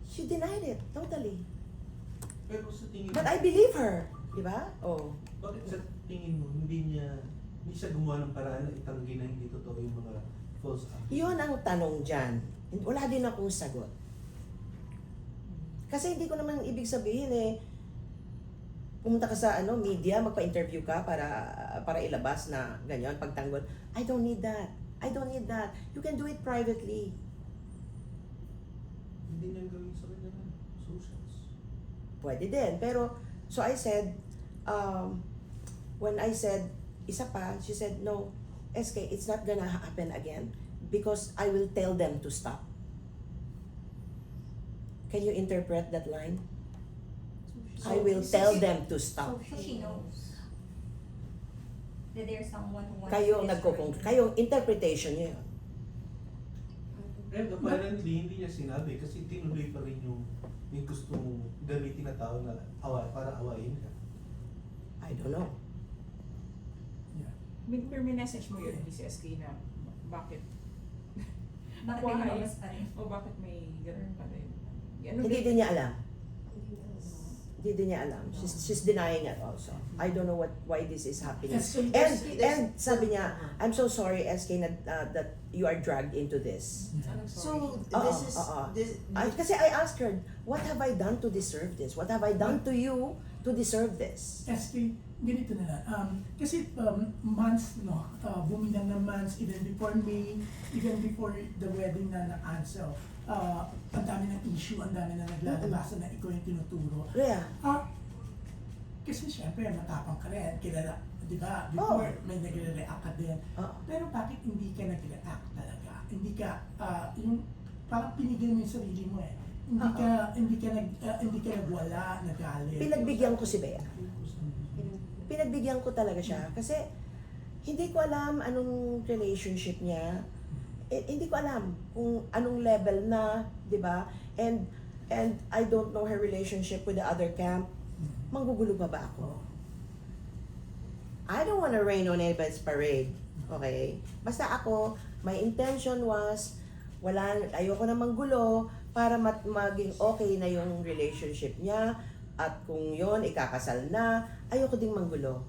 She denied it, totally. Pero sa tingin But I believe her, di ba? Oh. bakit sa tingin mo, hindi siya gumawa ng paraan na itanggi na hindi totoo yung mga false accusations? Yun ang tanong dyan. Wala din akong sagot. Kasi hindi ko naman ibig sabihin pumunta ka sa media, magpa-interview ka para ilabas na ganyan, pagtanggol. I don't need that. You can do it privately. Hindi niya gawin sa kanya ng socials. Pwede din. Pero, so I said, when I said, isa pa, she said, no, SK, it's not gonna happen again because I will tell them to stop. Can you interpret that line? I will tell them to stop. So she knows that there's someone who wants Kayo to destroy you. kayong interpretation niyo yun. And apparently, hindi niya sinabi kasi tinuloy pa rin yung gustong gamitin na tao na para awayin ka. I don't know. May message mo yun, Miss SK, na bakit? Bakit Why? may lumabas pa rin? O bakit may ganun pa rin? Ano Hindi ba- din niya alam. Hindi din niya alam. She's denying it also. I don't know why this is happening. And sabi niya, I'm so sorry, SK, that you are dragged into this. Anong sorry? So, Oo. this Kasi I asked her, what have I done to deserve this? What have I done to you to deserve this? SK, ganito na lang. Kasi months, bumilang na months, even before May, even before the wedding na na-cancel, ang dami ng issue, ang dami na naglalabasa na ikaw yung tinuturo. Rhea, Kasi syempre, matapang ka rin, kilala, di ba? Before, may nagre-react ka din. Oo. Pero bakit hindi ka nag-react talaga? Hindi ka, yung, parang pinigil mo yung sarili mo eh. Hindi ka nagwala, nagalit. pinagbigyan ko si Bea. Pinagbigyan ko talaga siya. Kasi hindi ko alam anong relationship niya. Hindi ko alam kung anong level na, di ba? And I don't know her relationship with the other camp. Manggugulo pa ba ako? I don't wanna rain on anybody's parade. Okay? Basta ako, my intention was, ayoko na manggulo para maging okay na yung relationship niya. At kung yon ikakasal na, ayoko ding manggulo.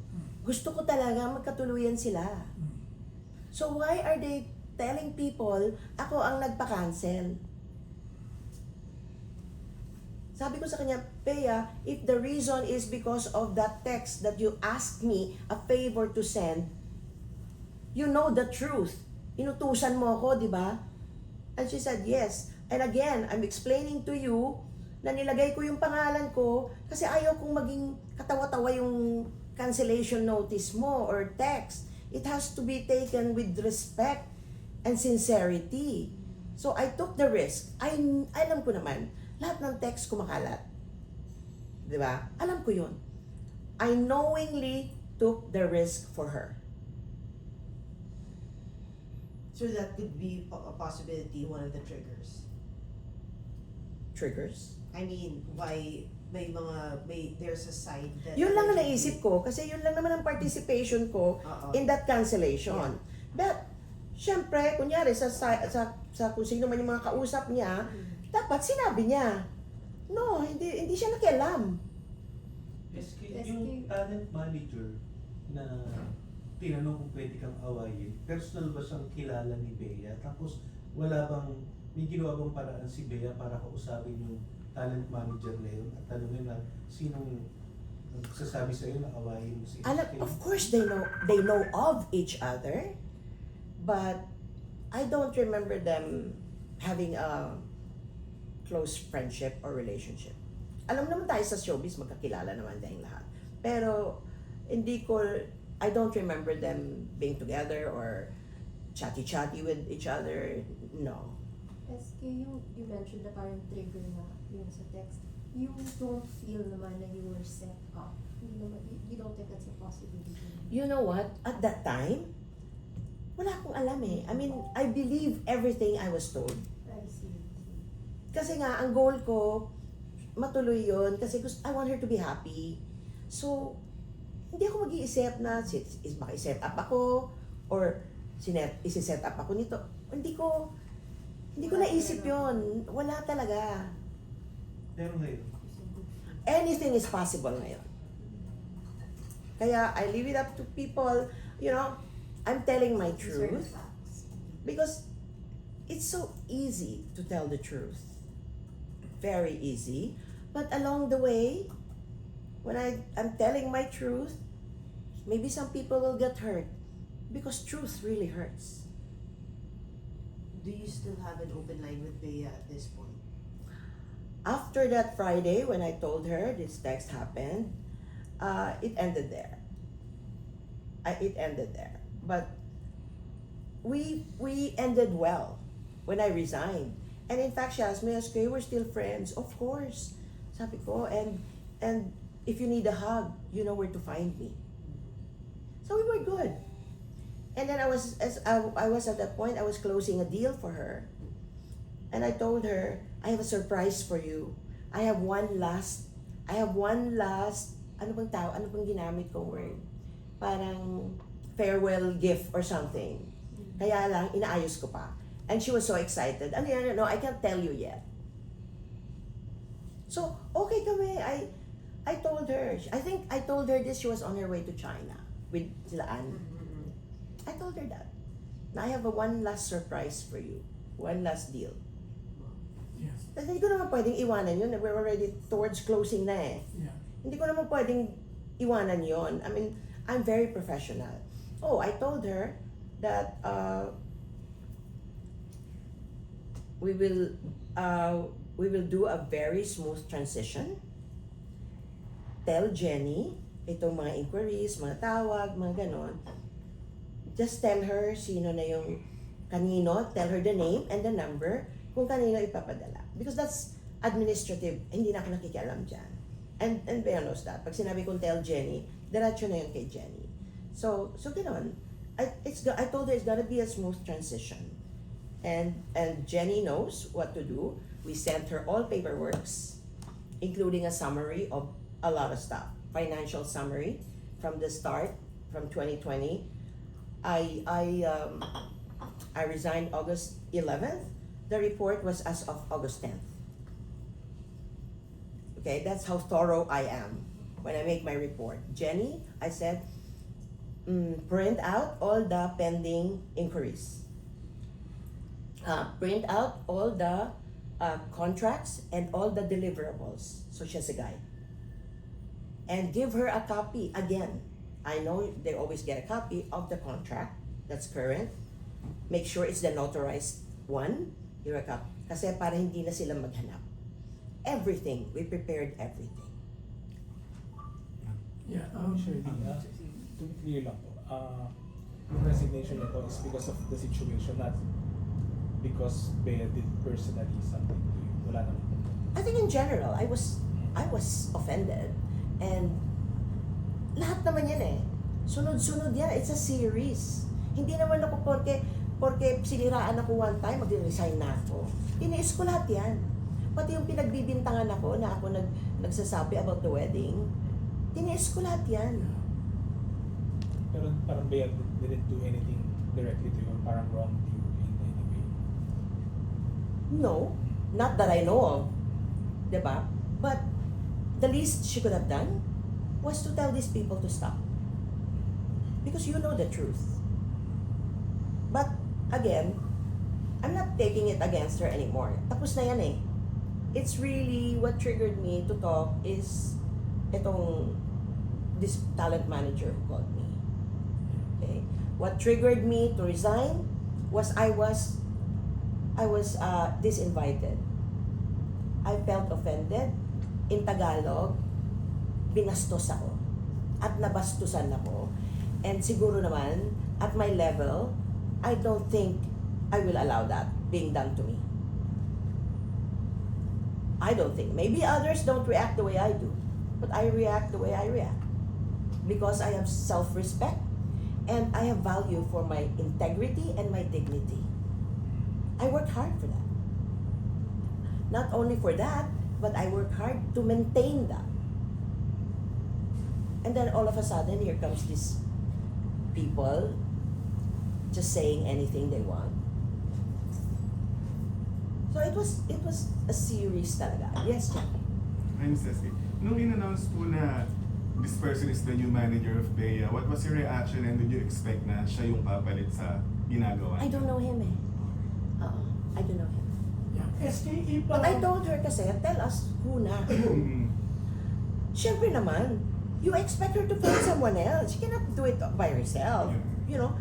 Gusto ko talaga magkatuluyan sila. So why are they telling people ako ang nagpa-cancel? Sabi ko sa kanya, Bea, if the reason is because of that text that you asked me a favor to send, you know the truth. Inutusan mo ako, di ba? And she said, yes. And again, I'm explaining to you na nilagay ko yung pangalan ko kasi ayaw kong maging katawa-tawa yung cancellation notice mo or text. It has to be taken with respect and sincerity. So I took the risk. Alam ko naman, lahat ng text kumakalat. Di ba? Alam ko yun. I knowingly took the risk for her. So that could be a possibility, one of the triggers. Triggers. I mean, why there's a side that... Yun lang ang naisip ko kasi yun lang naman ang participation ko Oo. in that cancellation. But, syempre, kunyari sa kung sino man yung mga kausap niya, dapat sinabi niya. No, hindi siya nakialam. SK, yung talent manager na tinanong kung pwede kang awayin, personal ba siyang kilala ni Bea? Tapos may ginawa bang paraan si Bea para kausapin yung talent manager na yun at tanongin na sinong nagsasabi sa'yo na awayin mo si SK? Of course they know of each other, but I don't remember them having a close friendship or relationship. Alam naman tayo sa showbiz, magkakilala naman tayong lahat. Pero I don't remember them being together or chatty-chatty with each other. No. SK, you mentioned na parang trigger na yung sa text. You don't feel naman na you were set up. You don't think that's a possibility. You know what? At that time, wala akong alam eh. I mean, I believe everything I was told. I see. Kasi nga, ang goal ko, matuloy yun. Kasi I want her to be happy. So, hindi ako mag-iisip na baka i-set up ako or isi-set up ako nito. Hindi ko naisip yun. Wala talaga. Pero ngayon, Anything is possible ngayon. Kaya I leave it up to people, I'm telling my truth because it's so easy to tell the truth. Very easy. But along the way, when I'm telling my truth, maybe some people will get hurt because truth really hurts. Do you still have an open line with Bea at this point? After that Friday, when I told her this text happened, it ended there. It ended there. But we ended well when I resigned. And in fact, she asked me, "Okay, we're still friends." Of course. Sabi ko, and if you need a hug, you know where to find me. So we were good. And then I was at that point, I was closing a deal for her. And I told her, I have a surprise for you. I have one last, ano bang ginamit kong word? Parang farewell gift or something. Kaya lang, inaayos ko pa. And she was so excited. And no, I can't tell you yet. So, okay kami. I told her, I think I told her this, she was on her way to China with sila Anne. I told her that. Na I have one last surprise for you. One last deal. Yes. Kasi hindi ko naman pwedeng iwanan yun. We're already towards closing na eh. Yeah. Hindi ko naman pwedeng iwanan yon. I mean, I'm very professional. Oh, I told her that we will do a very smooth transition. Tell Jenny itong mga inquiries, mga tawag, mga ganon. Just tell her sino na yung kanino, tell her the name and the number kung kanino ipapadala. Because that's administrative, hindi na ako nakikialam dyan. And Bea knows that. Pag sinabi kong tell Jenny, diretso na yun kay Jenny. So gano'n. I told her it's gotta be a smooth transition. And Jenny knows what to do. We sent her all paperworks, including a summary of a lot of stuff. Financial summary from the start, from 2020. I resigned August 11th. The report was as of August 10th. Okay, that's how thorough I am when I make my report. Jenny, I said, print out all the pending inquiries. Print out all the contracts and all the deliverables. So she has a guide. And give her a copy again. I know they always get a copy of the contract that's current. Make sure it's the notarized one. Give her a copy. Kasi para hindi na sila maghanap. Everything. We prepared everything. Yeah. Shirley, to be clear lang po, yung resignation niyo po is because of the situation, not because Bea did personally something to you? Wala naman. I think in general, I was offended. And lahat naman yan eh. Sunod-sunod yan. It's a series. Hindi naman ako porque siniraan ako one time, mag-resign na ako. Tiniis ko lahat yan. Pati yung pinagbibintangan ako na ako nagsasabi about the wedding, tiniis ko lahat yan. Pero parang Bea didn't do anything directly to you or parang wrong to you in any way. No, not that I know of. Diba? But the least she could have done was to tell these people to stop. Because you know the truth. But again, I'm not taking it against her anymore. Tapos na yan eh. It's really what triggered me to talk is this talent manager who called me. Okay? What triggered me to resign was I was disinvited. I felt offended. In Tagalog, binastos ako. At nabastusan ako. And siguro naman, at my level, I don't think I will allow that being done to me. I don't think. Maybe others don't react the way I do. But I react the way I react. Because I have self-respect and I have value for my integrity and my dignity. I work hard for that. Not only for that, but I work hard to maintain that. And then all of a sudden, here comes these people just saying anything they want. So it was a series talaga. Yes, Jackie. I'm Ceci. Nung in-announce po na this person is the new manager of Bea, what was your reaction and did you expect na siya yung papalit sa ginagawa? I don't know him eh. I don't know him. Yeah. SK, if, But I told her kasi, tell us who na. Mhm. Siyempre naman, you expect her to find someone else. She cannot do it by herself. You know,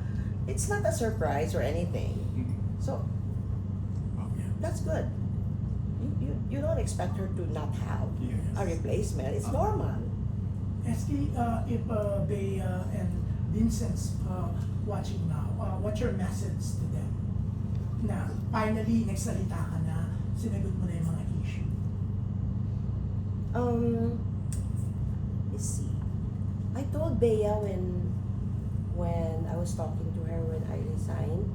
it's not a surprise or anything. Mhm. So, Okay. that's good. You don't expect her to not have Yes. a replacement. It's normal. SK, if Bea and Vincent's watching now, what's your message to them? Na finally, nagsalita ka na, sinagot mo na yung mga issue. Let's see. I told Bea when I was talking to her when I resigned,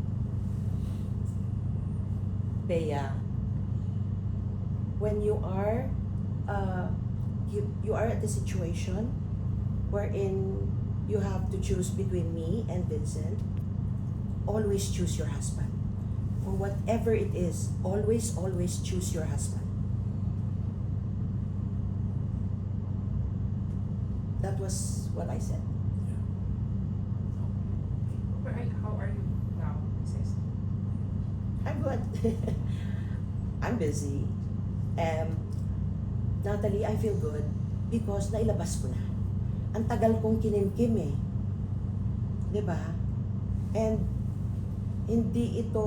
Bea, when you are you are at the situation wherein you have to choose between me and Vincent, always choose your husband. For whatever it is, always choose your husband. That was what I said. How are you now, sis? I'm good. I'm busy. Natalie, I feel good because nailabas ko na. Ang tagal kong kinimkim eh. 'Di ba? And hindi ito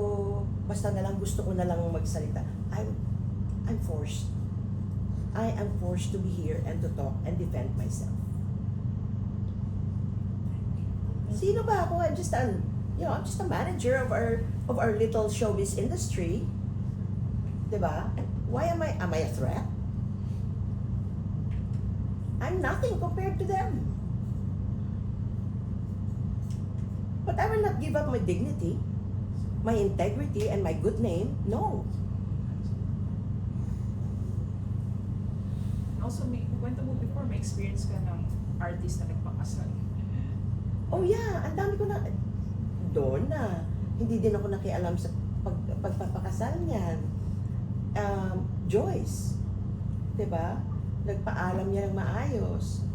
basta na lang gusto ko na lang magsalita. I'm forced. I am forced to be here and to talk and defend myself. Sino ba ako? I'm just a manager of our little showbiz industry. 'Di ba? Why am I a threat? I'm nothing compared to them. But I will not give up my dignity, my integrity, and my good name. No. Also, kwento mo before, may experience ka ng artist na nagpakasal. Oh yeah, ang dami ko na doon na hindi din ako nakialam sa pagpapakasal niyan. Joyce, 'di ba? Nagpaalam niya ng maayos.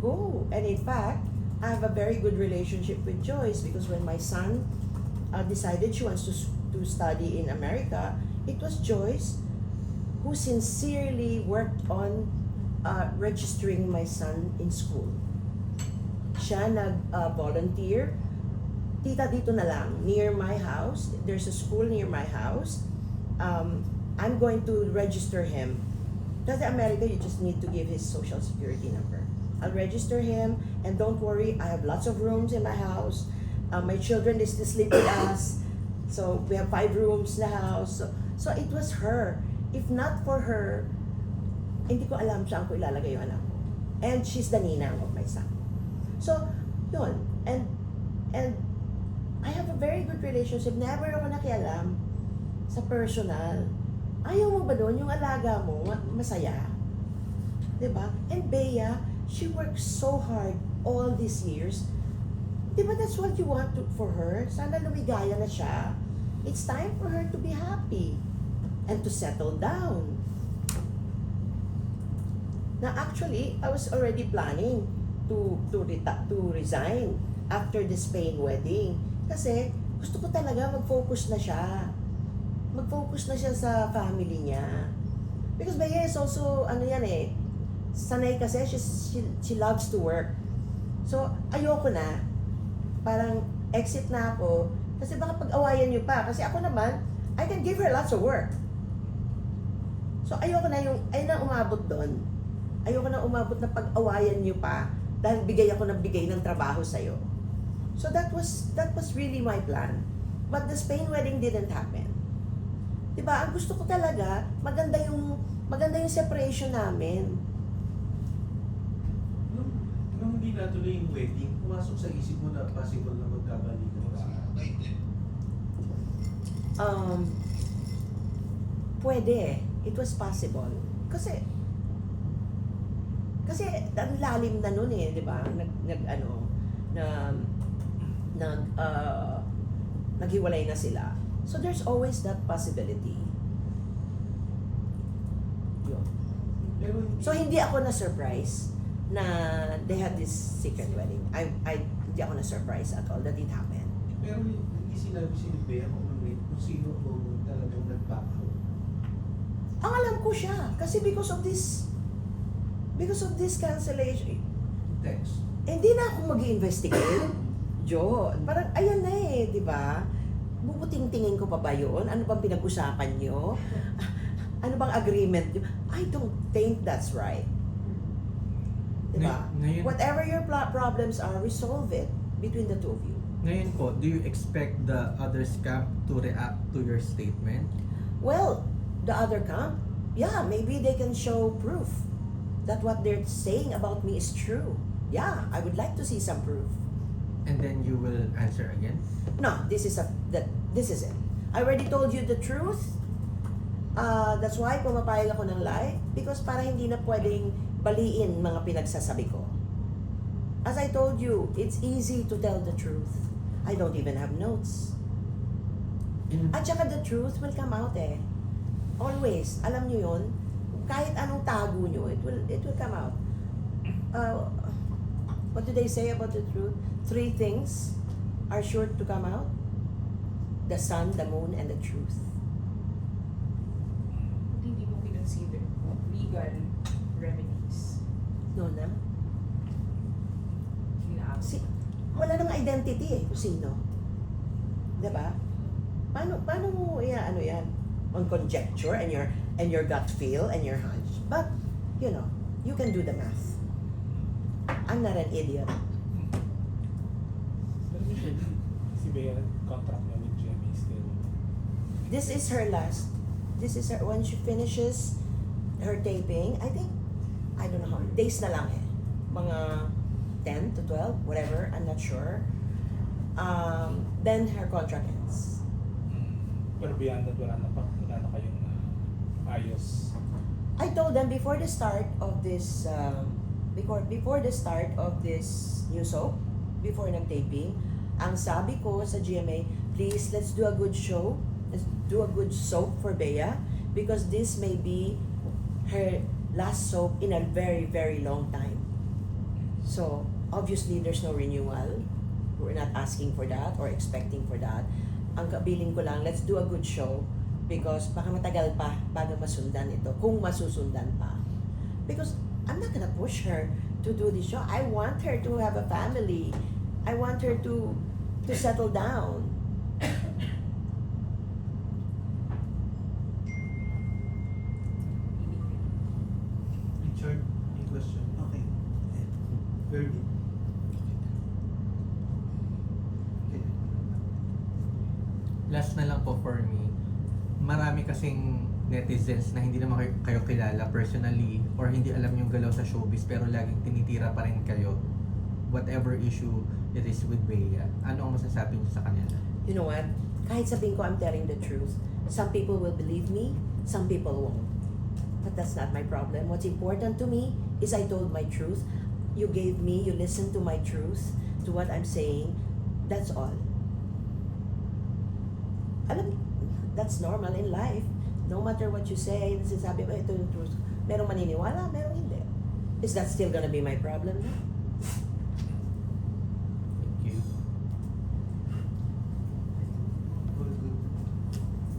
Go. And in fact, I have a very good relationship with Joyce because when my son decided she wants to study in America, it was Joyce who sincerely worked on registering my son in school. Siya nag-volunteer. Tita, dito na lang, near my house. There's a school near my house. I'm going to register him. Kasi America, you just need to give his social security number. I'll register him, and don't worry, I have lots of rooms in my house. My children, they still sleep with us. So we have 5 rooms na house. So it was her. If not for her, hindi ko alam saan ko ilalagay yung anak ko. And she's the ninang of my son. So, yun. And I have a very good relationship. Never ako nakialam sa personal. Ayaw mo ba doon? Yung alaga mo, masaya. Diba? And Bea, she works so hard all these years. Diba that's what you want for her? Sana lumigaya na siya. It's time for her to be happy and to settle down. Now actually, I was already planning to resign after the Spain wedding. Kasi gusto ko talaga mag-focus na siya. Mag-focus na siya sa family niya. Because Bea is also, ano yan eh, sanay kasi, she loves to work. So, ayoko na. Parang exit na ako. Kasi baka pag-awayan niyo pa. Kasi ako naman, I can give her lots of work. So, ayoko na umabot doon. Ayoko na umabot na pag-awayan niyo pa dahil bigay ako ng bigay ng trabaho sa'yo. So that was really my plan. But the Spain wedding didn't happen. Diba? Ang gusto ko talaga, maganda yung separation namin. Nung hindi natuloy yung wedding, pumasok sa isip mo na possible na magkabalikan ka. Pwede. It was possible. Kasi ang lalim na nun eh, di ba? Naghiwalay na sila. So there's always that possibility. Yun. Pero So hindi ako na-surprise na they had this secret wedding. Hindi ako na-surprise at all that it happened. Pero hindi sinabi si Bea kung sino ang talagang nag-back out. Ang alam ko siya kasi because of this cancellation. Text. Hindi na ako mag-i-investigate. Jo, parang ayan na eh, di ba? Bubuting-tingin ko pa ba yun? Ano bang pinag-usapan nyo? Ano bang agreement nyo? I don't think that's right. Di ba? Ngayon, Whatever your problems are, resolve it between the two of you. ngayon po, do you expect the other camp to react to your statement? Well, the other camp, yeah, maybe they can show proof that what they're saying about me is true. Yeah, I would like to see some proof. And then you will answer again? No, this is it. I already told you the truth. That's why pumapayag ako ng live because para hindi na pwedeng baliin mga pinagsasabi ko. As I told you, it's easy to tell the truth. I don't even have notes. At saka the truth will come out eh. Always. Alam nyo yun? Kahit anong tago nyo, it will come out. What do they say about the truth? 3 things are sure to come out. The sun, the moon, and the truth. Hindi mo kinonsider legal remedies. No na? Ginaamit. Wala nang identity eh kung sino. Diba? Paano mo ano yan? On conjecture and your gut feel and your hunch. But, you know, you can do the math. I'm not an idiot. Pero usually, si Bea, contract niya with GMA still. This is her, when she finishes her taping, I think, I don't know how, days na lang eh. Mga 10 to 12, whatever, I'm not sure. Then her contract ends. Pero beyond that, wala na kayong ayos. I told them before the start of this new soap, before nag-taping, ang sabi ko sa GMA, please, let's do a good show. Let's do a good soap for Bea because this may be her last soap in a very, very long time. So, obviously, there's no renewal. We're not asking for that or expecting for that. Ang kabiling ko lang, let's do a good show because baka matagal pa bago masundan ito, kung masusundan pa. Because I'm not gonna push her to do this show. I want her to have a family. I want her to settle down. Richard, any question? Okay. Very Last na lang po for me, marami kasing netizens na hindi naman kayo kilala personally or hindi alam yung galaw sa showbiz pero laging tinitira pa rin kayo whatever issue it is with Bea. Ano ang masasabi niyo sa kanila? You know what? Kahit sabihin ko I'm telling the truth, some people will believe me, some people won't. But that's not my problem. What's important to me is I told my truth. You listened to my truth, to what I'm saying. That's all. Alam, that's normal in life. No matter what you say, sinasabi mo, ito yung truth. Merong maniniwala, merong hindi. Is that still gonna be my problem? No.